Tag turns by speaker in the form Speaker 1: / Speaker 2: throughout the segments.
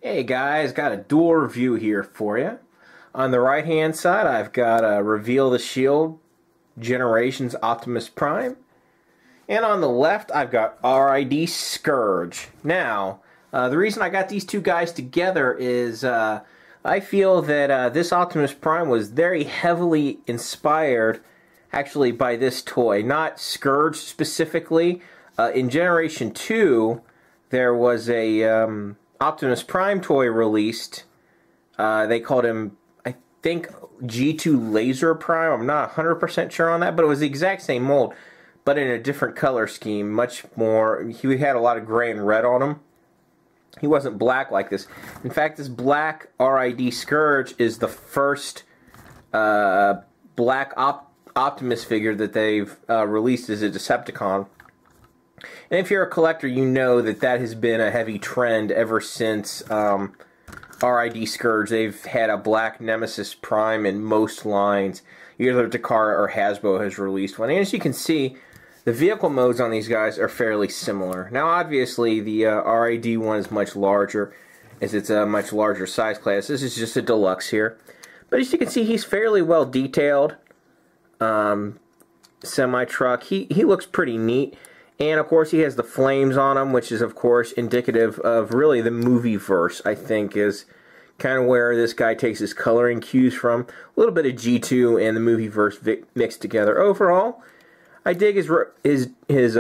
Speaker 1: Hey guys, got a dual review here for you. On the right hand side I've got Reveal the Shield Generations Optimus Prime. And on the left I've got RID Scourge. Now, the reason I got these two guys together is I feel that this Optimus Prime was very heavily inspired actually by this toy. Not Scourge specifically. In Generation 2 there was a Optimus Prime toy released. They called him, I think, G2 Laser Prime. I'm not 100% sure on that, but it was the exact same mold, but in a different color scheme. Much more, he had a lot of gray and red on him. He wasn't black like this. In fact, this black RID Scourge is the first black Optimus figure that they've released as a Decepticon. And if you're a collector, you know that that has been a heavy trend ever since RID Scourge. They've had a black Nemesis Prime in most lines. Either Takara or Hasbro has released one. And as you can see, the vehicle modes on these guys are fairly similar. Now, obviously, the RID one is much larger, as it's a much larger size class. This is just a deluxe here. But as you can see, he's fairly well detailed. Semi-truck. He looks pretty neat. And, of course, he has the flames on him, which is, of course, indicative of really the movie-verse, I think, is kind of where this guy takes his coloring cues from. A little bit of G2 and the movie-verse mixed together. Overall, I dig his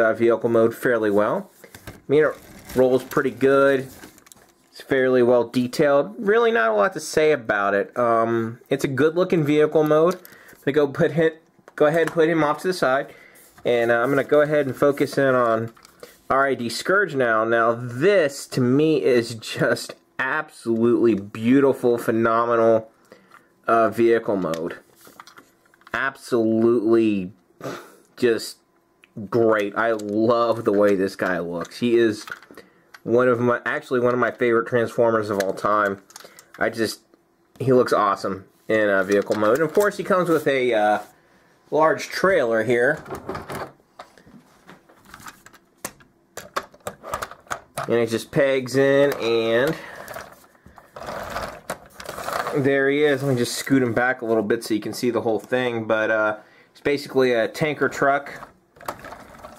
Speaker 1: vehicle mode fairly well. I mean, it rolls pretty good. It's fairly well detailed. Really not a lot to say about it. It's a good-looking vehicle mode. I'm going to go ahead and put him off to the side. And I'm going to go ahead and focus in on RID Scourge now. Now this, to me, is just absolutely beautiful, phenomenal vehicle mode. Absolutely just great. I love the way this guy looks. He is actually one of my favorite Transformers of all time. He looks awesome in vehicle mode. And of course he comes with a large trailer here. And it just pegs in, and there he is. Let me just scoot him back a little bit so you can see the whole thing. But it's basically a tanker truck,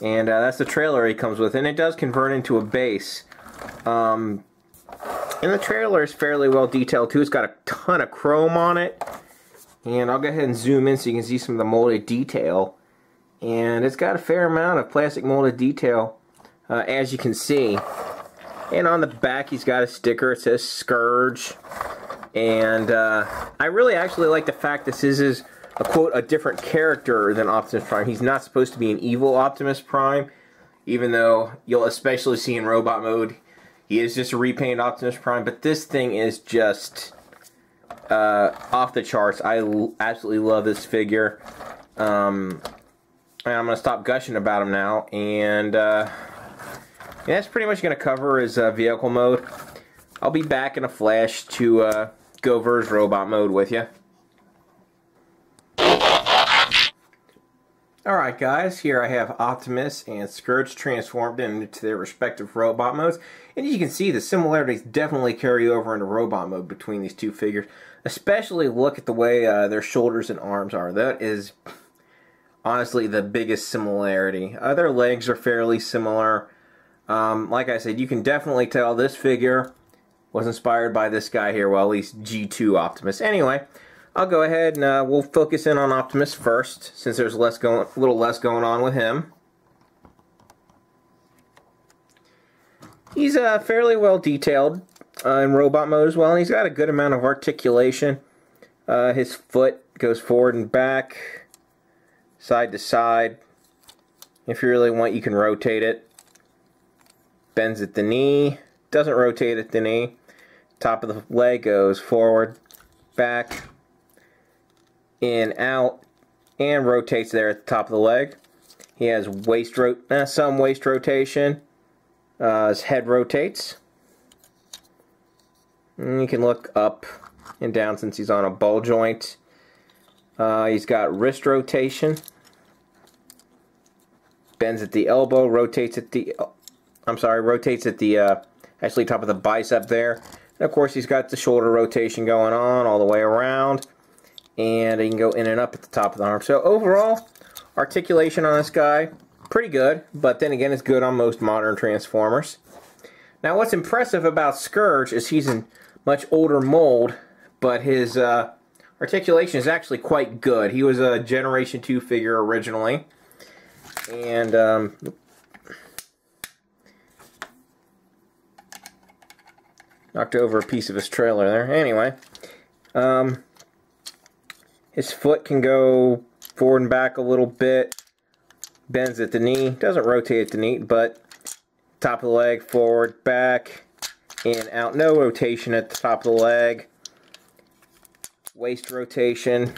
Speaker 1: and that's the trailer he comes with. And it does convert into a base. And the trailer is fairly well detailed too. It's got a ton of chrome on it. And I'll go ahead and zoom in so you can see some of the molded detail. And it's got a fair amount of plastic molded detail, as you can see. And on the back he's got a sticker. It says Scourge. And I really actually like the fact this is a quote, a different character than Optimus Prime. He's not supposed to be an evil Optimus Prime, even though you'll especially see in robot mode he is just a repainted Optimus Prime. But this thing is just off the charts. I absolutely love this figure. And I'm going to stop gushing about him now. And that's pretty much going to cover his vehicle mode. I'll be back in a flash to go over his robot mode with you. Alright guys, here I have Optimus and Scourge transformed into their respective robot modes. And as you can see, the similarities definitely carry over into robot mode between these two figures. Especially look at the way their shoulders and arms are. That is honestly the biggest similarity. Their legs are fairly similar. Like I said, you can definitely tell this figure was inspired by this guy here, well, at least G2 Optimus. Anyway, I'll go ahead and we'll focus in on Optimus first, since there's a little less going on with him. He's fairly well detailed in robot mode as well, and he's got a good amount of articulation. His foot goes forward and back, side to side. If you really want, you can rotate it. Bends at the knee, doesn't rotate at the knee. Top of the leg goes forward, back, in, out, and rotates there at the top of the leg. He has some waist rotation. His head rotates. And you can look up and down since he's on a ball joint. He's got wrist rotation. Bends at the elbow, rotates at the actually top of the bicep there. And of course, he's got the shoulder rotation going on all the way around. And he can go in and up at the top of the arm. So overall, articulation on this guy, pretty good. But then again, it's good on most modern Transformers. Now, what's impressive about Scourge is he's in much older mold, but his articulation is actually quite good. He was a Generation 2 figure originally. And, knocked over a piece of his trailer there. Anyway, his foot can go forward and back a little bit. Bends at the knee. Doesn't rotate at the knee, but top of the leg, forward, back, in, out. No rotation at the top of the leg. Waist rotation.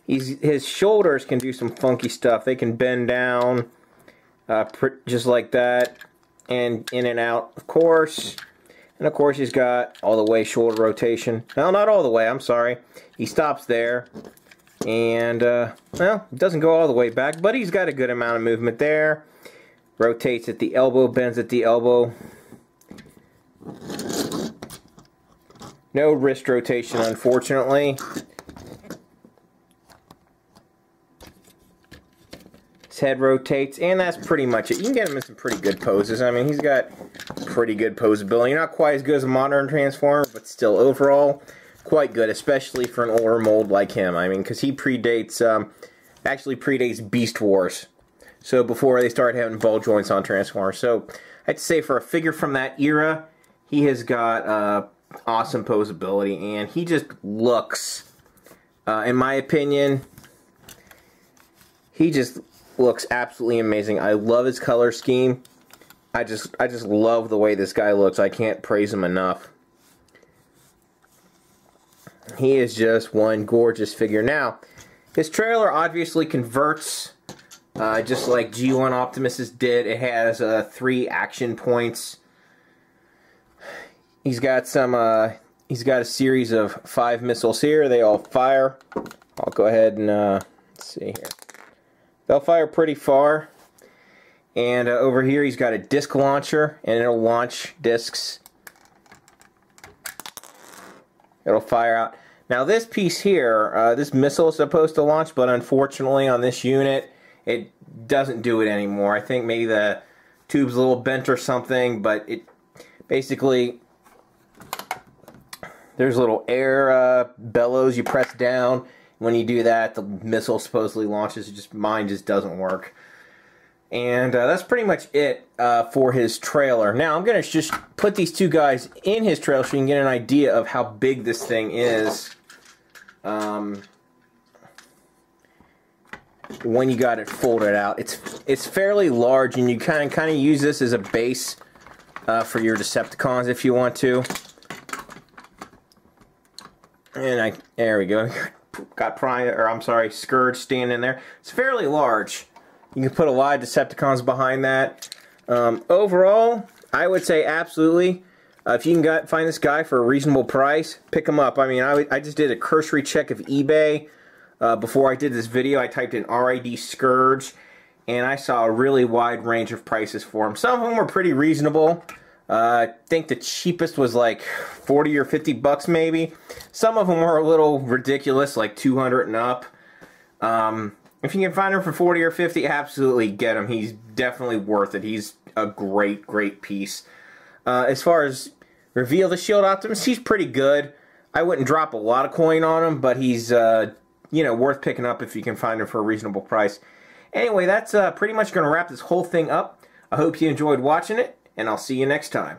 Speaker 1: His shoulders can do some funky stuff. They can bend down just like that, and in and out, of course. And of course, he's got all the way shoulder rotation. Well, not all the way, I'm sorry. He stops there. And, well, it doesn't go all the way back, but he's got a good amount of movement there. Rotates at the elbow, bends at the elbow. No wrist rotation, unfortunately. His head rotates, and that's pretty much it. You can get him in some pretty good poses. I mean, he's got pretty good posability. Not quite as good as a modern Transformer, but still overall quite good, especially for an older mold like him. I mean, because he predates, actually predates Beast Wars. So before they started having ball joints on Transformers. So I'd say for a figure from that era, he has got awesome posability, and he just looks, in my opinion, he just looks absolutely amazing. I love his color scheme. I just love the way this guy looks. I can't praise him enough. He is just one gorgeous figure. Now, his trailer obviously converts just like G1 Optimus's did. It has 3 action points. He's got he's got a series of 5 missiles here. They all fire. I'll go ahead and let's see here. They'll fire pretty far. And over here he's got a disc launcher, and it'll launch discs. It'll fire out. Now this piece here, this missile is supposed to launch, but unfortunately on this unit, it doesn't do it anymore. I think maybe the tube's a little bent or something, but it basically, there's little air bellows you press down. When you do that, the missile supposedly launches. Mine just doesn't work. And that's pretty much it for his trailer. Now, I'm going to just put these two guys in his trailer so you can get an idea of how big this thing is when you got it folded out. It's fairly large, and you kind of use this as a base for your Decepticons if you want to. And there we go. Got Scourge standing there. It's fairly large. You can put a lot of Decepticons behind that. Overall, I would say absolutely. If you can find this guy for a reasonable price, pick him up. I mean, I just did a cursory check of eBay. Before I did this video, I typed in RID Scourge, and I saw a really wide range of prices for him. Some of them were pretty reasonable. I think the cheapest was like 40 or 50 bucks maybe. Some of them were a little ridiculous, like 200 and up. If you can find him for 40 or 50, absolutely get him. He's definitely worth it. He's a great, great piece. As far as Reveal the Shield Optimus, he's pretty good. I wouldn't drop a lot of coin on him, but he's you know, worth picking up if you can find him for a reasonable price. Anyway, that's pretty much going to wrap this whole thing up. I hope you enjoyed watching it, and I'll see you next time.